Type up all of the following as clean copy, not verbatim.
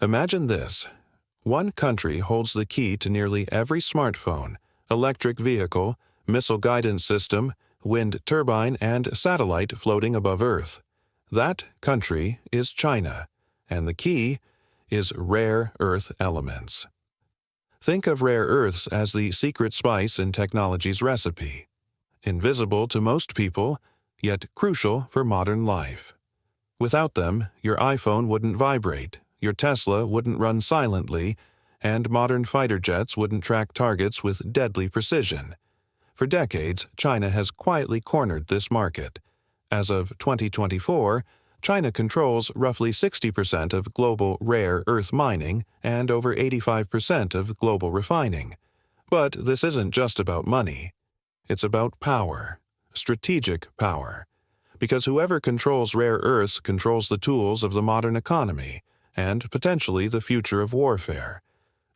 Imagine this. One country holds the key to nearly every smartphone, electric vehicle, missile guidance system, wind turbine, and satellite floating above Earth. That country is China, and the key is rare earth elements. Think of rare earths as the secret spice in technology's recipe. Invisible to most people, yet crucial for modern life. Without them, your iPhone wouldn't vibrate, your Tesla wouldn't run silently, and modern fighter jets wouldn't track targets with deadly precision. For decades, China has quietly cornered this market. As of 2024, China controls roughly 60% of global rare earth mining and over 85% of global refining. But this isn't just about money. It's about power, strategic power. Because whoever controls rare earths controls the tools of the modern economy and potentially the future of warfare.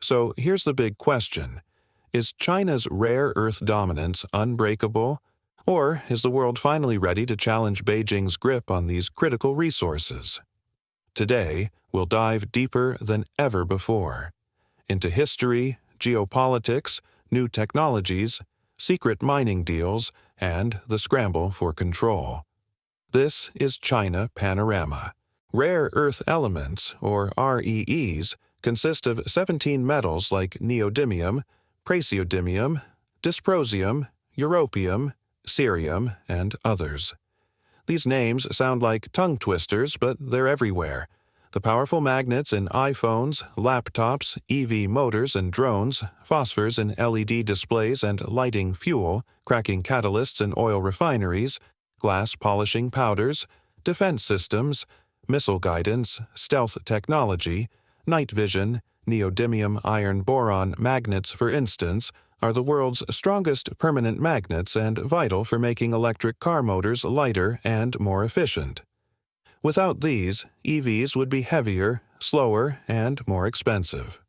So here's the big question. Is China's rare earth dominance unbreakable? Or is the world finally ready to challenge Beijing's grip on these critical resources? Today, we'll dive deeper than ever before into history, geopolitics, new technologies, secret mining deals, and the scramble for control. This is China Panorama. Rare earth elements, or REEs, consist of 17 metals like neodymium, praseodymium, dysprosium, europium, cerium, and others. These names sound like tongue twisters, but they're everywhere. The powerful magnets in iPhones, laptops, EV motors and drones, phosphors in LED displays and lighting fuel, cracking catalysts in oil refineries, glass polishing powders, defense systems, missile guidance, stealth technology, night vision, neodymium iron boron magnets, for instance, are the world's strongest permanent magnets and vital for making electric car motors lighter and more efficient. Without these, EVs would be heavier, slower, and more expensive.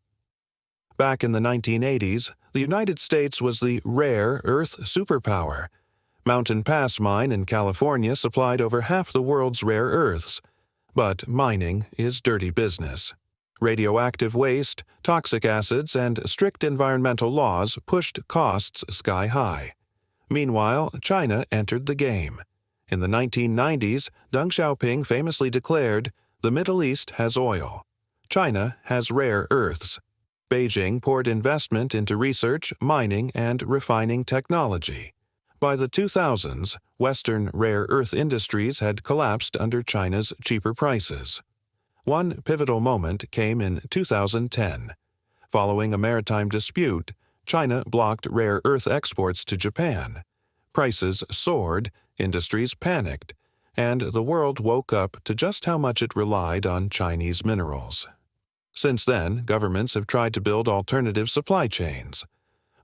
Back in the 1980s, the United States was the rare earth superpower. Mountain Pass Mine in California supplied over half the world's rare earths. But mining is dirty business. Radioactive waste, toxic acids, and strict environmental laws pushed costs sky high. Meanwhile, China entered the game. In the 1990s, Deng Xiaoping famously declared, "The Middle East has oil. China has rare earths." Beijing poured investment into research, mining, and refining technology. By the 2000s, Western rare earth industries had collapsed under China's cheaper prices. One pivotal moment came in 2010. Following a maritime dispute, China blocked rare earth exports to Japan. Prices soared, industries panicked, and the world woke up to just how much it relied on Chinese minerals. Since then, governments have tried to build alternative supply chains.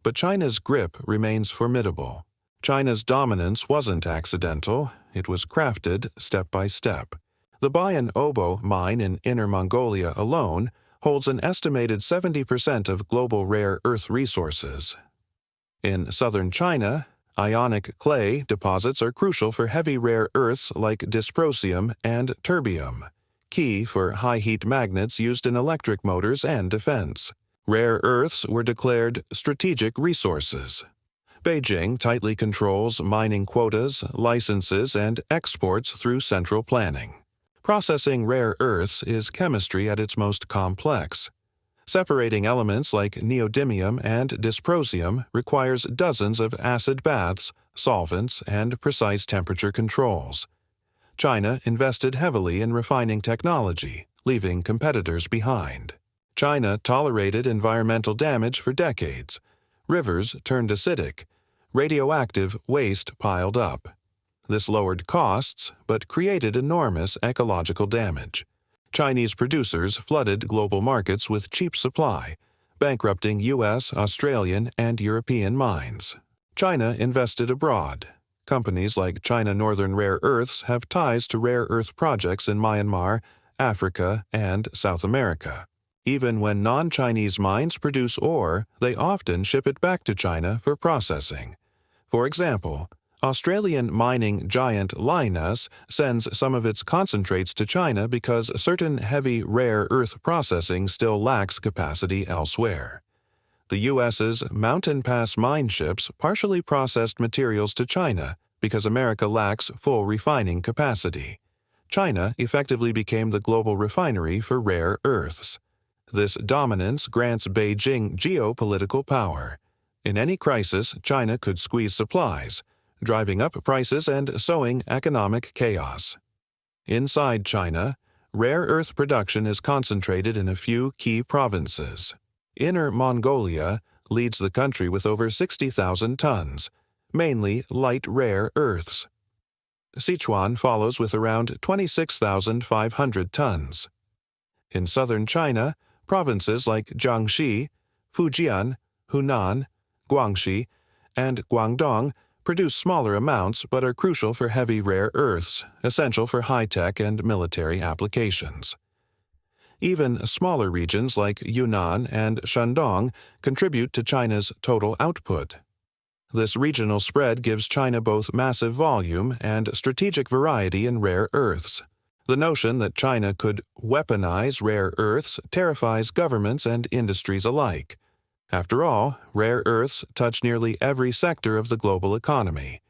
But China's grip remains formidable. China's dominance wasn't accidental, it was crafted step by step. The Bayan Obo mine in Inner Mongolia alone holds an estimated 70% of global rare earth resources. In southern China, ionic clay deposits are crucial for heavy rare earths like dysprosium and terbium, key for high-heat magnets used in electric motors and defense. Rare earths were declared strategic resources. Beijing tightly controls mining quotas, licenses, and exports through central planning. Processing rare earths is chemistry at its most complex. Separating elements like neodymium and dysprosium requires dozens of acid baths, solvents, and precise temperature controls. China invested heavily in refining technology, leaving competitors behind. China tolerated environmental damage for decades. Rivers turned acidic. Radioactive waste piled up. This lowered costs, but created enormous ecological damage. Chinese producers flooded global markets with cheap supply, bankrupting U.S., Australian, and European mines. China invested abroad. Companies like China Northern Rare Earths have ties to rare earth projects in Myanmar, Africa, and South America. Even when non-Chinese mines produce ore, they often ship it back to China for processing. For example, Australian mining giant Lynas sends some of its concentrates to China because certain heavy rare earth processing still lacks capacity elsewhere. The U.S.'s Mountain Pass mine ships partially processed materials to China because America lacks full refining capacity. China effectively became the global refinery for rare earths. This dominance grants Beijing geopolitical power. In any crisis, China could squeeze supplies, driving up prices and sowing economic chaos. Inside China, rare earth production is concentrated in a few key provinces. Inner Mongolia leads the country with over 60,000 tons, mainly light rare earths. Sichuan follows with around 26,500 tons. In southern China, provinces like Jiangxi, Fujian, Hunan, Guangxi, and Guangdong produce smaller amounts but are crucial for heavy rare earths, essential for high-tech and military applications. Even smaller regions like Yunnan and Shandong contribute to China's total output. This regional spread gives China both massive volume and strategic variety in rare earths. The notion that China could weaponize rare earths terrifies governments and industries alike. After all, rare earths touch nearly every sector of the global economy.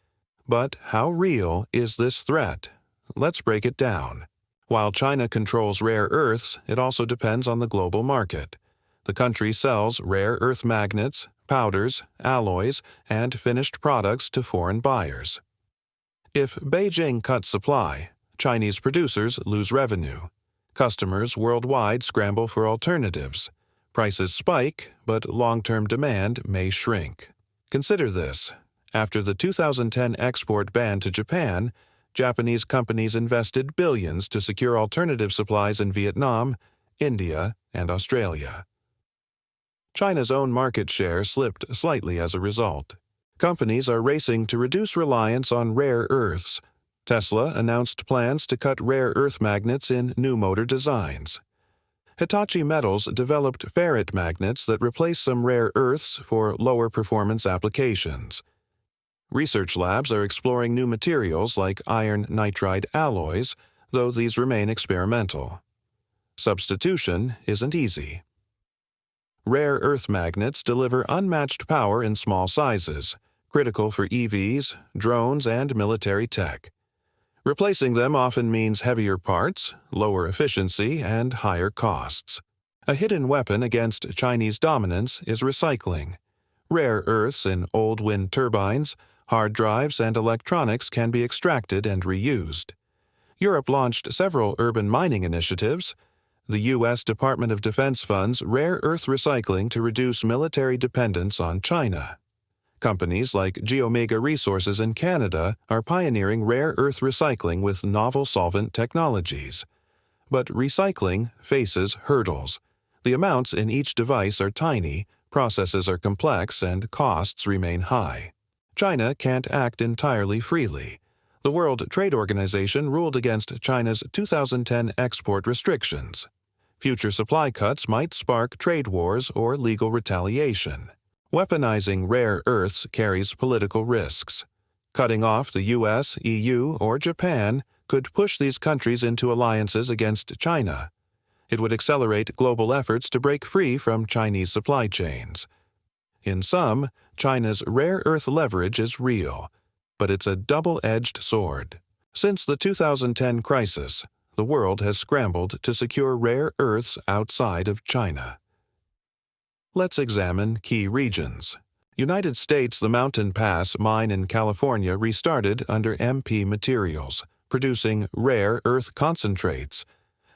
But how real is this threat? Let's break it down. While China controls rare earths, it also depends on the global market. The country sells rare earth magnets, powders, alloys, and finished products to foreign buyers. If Beijing cuts supply, Chinese producers lose revenue. Customers worldwide scramble for alternatives. Prices spike, but long-term demand may shrink. Consider this. After the 2010 export ban to Japan, Japanese companies invested billions to secure alternative supplies in Vietnam, India, and Australia. China's own market share slipped slightly as a result. Companies are racing to reduce reliance on rare earths. Tesla announced plans to cut rare earth magnets in new motor designs. Hitachi Metals developed ferrite magnets that replace some rare earths for lower performance applications. Research labs are exploring new materials like iron nitride alloys, though these remain experimental. Substitution isn't easy. Rare earth magnets deliver unmatched power in small sizes, critical for EVs, drones, and military tech. Replacing them often means heavier parts, lower efficiency, and higher costs. A hidden weapon against Chinese dominance is recycling. Rare earths in old wind turbines, hard drives, and electronics can be extracted and reused. Europe launched several urban mining initiatives. The U.S. Department of Defense funds rare earth recycling to reduce military dependence on China. Companies like Geomega Resources in Canada are pioneering rare earth recycling with novel solvent technologies. But recycling faces hurdles. The amounts in each device are tiny, processes are complex, and costs remain high. China can't act entirely freely. The World Trade Organization ruled against China's 2010 export restrictions. Future supply cuts might spark trade wars or legal retaliation. Weaponizing rare earths carries political risks. Cutting off the US, EU, or Japan could push these countries into alliances against China. It would accelerate global efforts to break free from Chinese supply chains. In sum, China's rare earth leverage is real, but it's a double-edged sword. Since the 2010 crisis, the world has scrambled to secure rare earths outside of China. Let's examine key regions. United States, the Mountain Pass mine in California restarted under MP Materials, producing rare earth concentrates.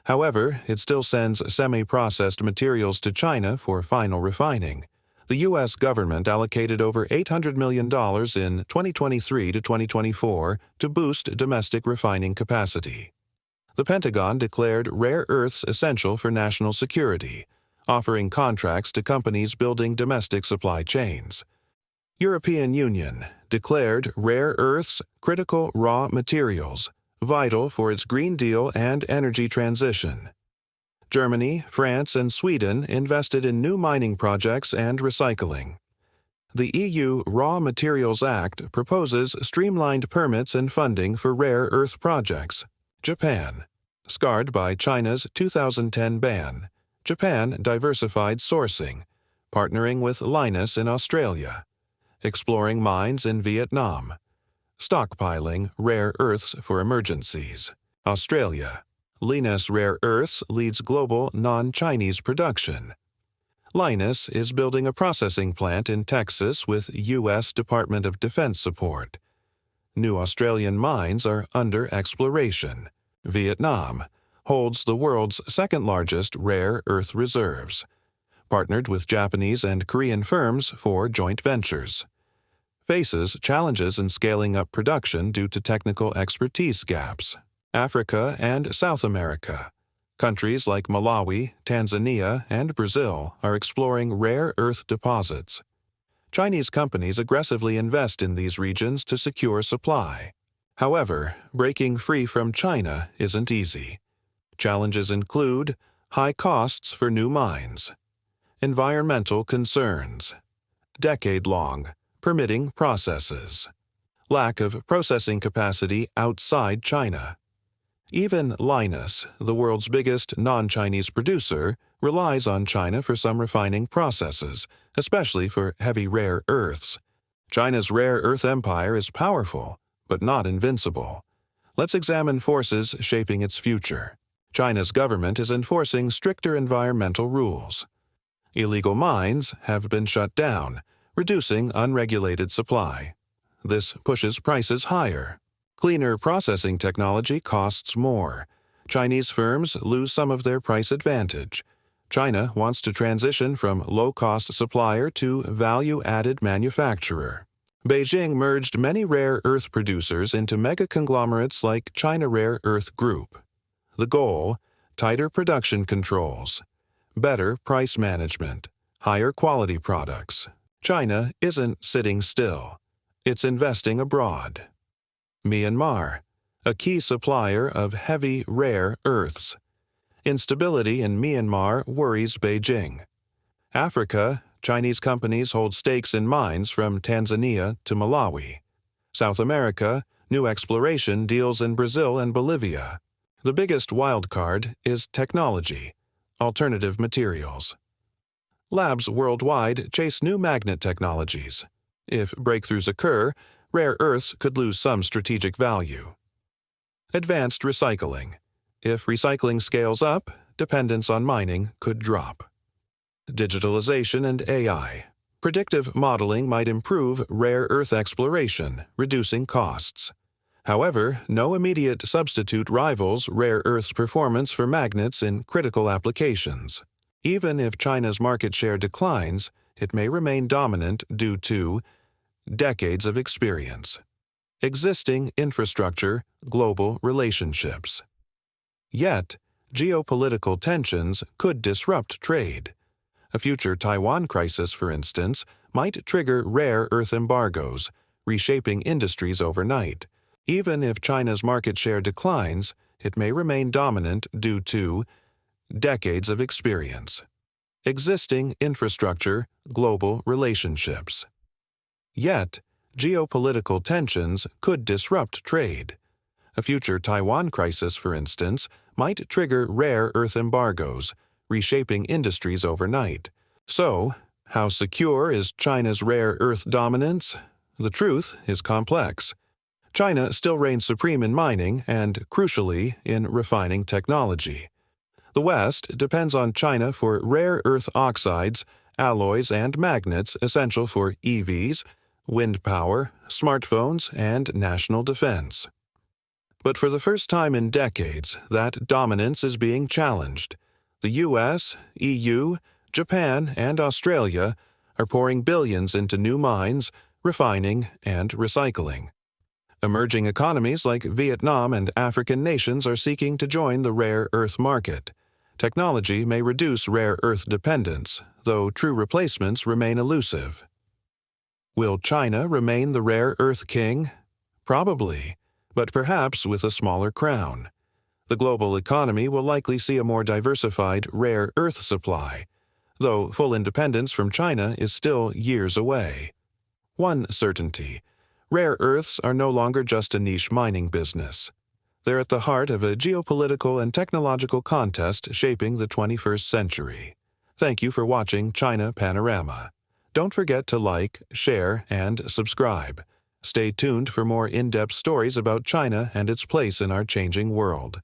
However, it still sends semi-processed materials to China for final refining. The U.S. government allocated over $800 million in 2023 to 2024 to boost domestic refining capacity. The Pentagon declared rare earths essential for national security, offering contracts to companies building domestic supply chains. European Union declared rare earths critical raw materials, vital for its Green Deal and energy transition. Germany, France, and Sweden invested in new mining projects and recycling. The EU Raw Materials Act proposes streamlined permits and funding for rare earth projects. Japan. Scarred by China's 2010 ban, Japan diversified sourcing, partnering with Lynas in Australia, exploring mines in Vietnam, stockpiling rare earths for emergencies. Australia. Lynas Rare Earths leads global non-Chinese production. Lynas is building a processing plant in Texas with U.S. Department of Defense support. New Australian mines are under exploration. Vietnam holds the world's second-largest rare earth reserves, partnered with Japanese and Korean firms for joint ventures. Faces challenges in scaling up production due to technical expertise gaps. Africa and South America. Countries like Malawi, Tanzania, and Brazil are exploring rare earth deposits. Chinese companies aggressively invest in these regions to secure supply. However, breaking free from China isn't easy. Challenges include high costs for new mines, environmental concerns, decade-long permitting processes, lack of processing capacity outside China. Even Lynas, the world's biggest non-Chinese producer, relies on China for some refining processes, especially for heavy rare earths. China's rare earth empire is powerful, but not invincible. Let's examine forces shaping its future. China's government is enforcing stricter environmental rules. Illegal mines have been shut down, reducing unregulated supply. This pushes prices higher. Cleaner processing technology costs more. Chinese firms lose some of their price advantage. China wants to transition from low-cost supplier to value-added manufacturer. Beijing merged many rare earth producers into mega-conglomerates like China Rare Earth Group. The goal: tighter production controls, better price management, higher quality products. China isn't sitting still. It's investing abroad. Myanmar, a key supplier of heavy rare earths. Instability in Myanmar worries Beijing. Africa, Chinese companies hold stakes in mines from Tanzania to Malawi. South America, new exploration deals in Brazil and Bolivia. The biggest wildcard is technology, alternative materials. Labs worldwide chase new magnet technologies. If breakthroughs occur, rare earths could lose some strategic value. Advanced recycling. If recycling scales up, dependence on mining could drop. Digitalization and AI. Predictive modeling might improve rare earth exploration, reducing costs. However, no immediate substitute rivals rare earth's performance for magnets in critical applications. Even if China's market share declines, it may remain dominant due to decades of experience, existing infrastructure, global relationships. Yet, geopolitical tensions could disrupt trade. A future Taiwan crisis, for instance, might trigger rare earth embargoes, reshaping industries overnight. Even if China's market share declines, it may remain dominant due to decades of experience, existing infrastructure, global relationships. Yet, geopolitical tensions could disrupt trade. A future Taiwan crisis, for instance, might trigger rare earth embargoes, reshaping industries overnight. So, how secure is China's rare earth dominance? The truth is complex. China still reigns supreme in mining and, crucially, in refining technology. The West depends on China for rare earth oxides, alloys, and magnets essential for EVs, wind power, smartphones, and national defense. But for the first time in decades, that dominance is being challenged. The US, EU, Japan, and Australia are pouring billions into new mines, refining, and recycling. Emerging economies like Vietnam and African nations are seeking to join the rare earth market. Technology may reduce rare earth dependence, though true replacements remain elusive. Will China remain the rare earth king? Probably, but perhaps with a smaller crown. The global economy will likely see a more diversified rare earth supply, though full independence from China is still years away. One certainty: rare earths are no longer just a niche mining business. They're at the heart of a geopolitical and technological contest shaping the 21st century. Thank you for watching China Panorama. Don't forget to like, share, and subscribe. Stay tuned for more in-depth stories about China and its place in our changing world.